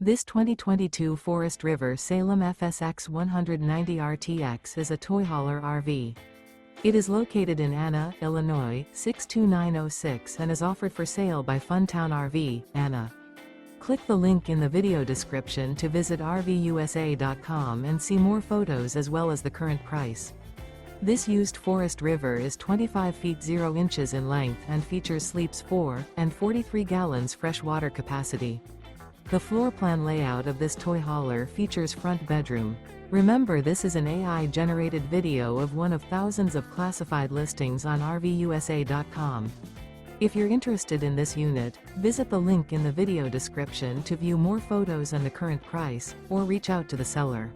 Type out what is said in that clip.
This 2022 Forest River Salem FSX 190 RTX is a toy hauler RV. It is located in Anna, Illinois, 62906 and is offered for sale by Funtown RV, Anna. Click the link in the video description to visit RVUSA.com and see more photos as well as the current price. This used Forest River is 25 feet 0 inches in length and features sleeps 4 and 43 gallons fresh water capacity. The floor plan layout of this toy hauler features front bedroom. Remember, this is an AI-generated video of one of thousands of classified listings on RVUSA.com. If you're interested in this unit, visit the link in the video description to view more photos and the current price, or reach out to the seller.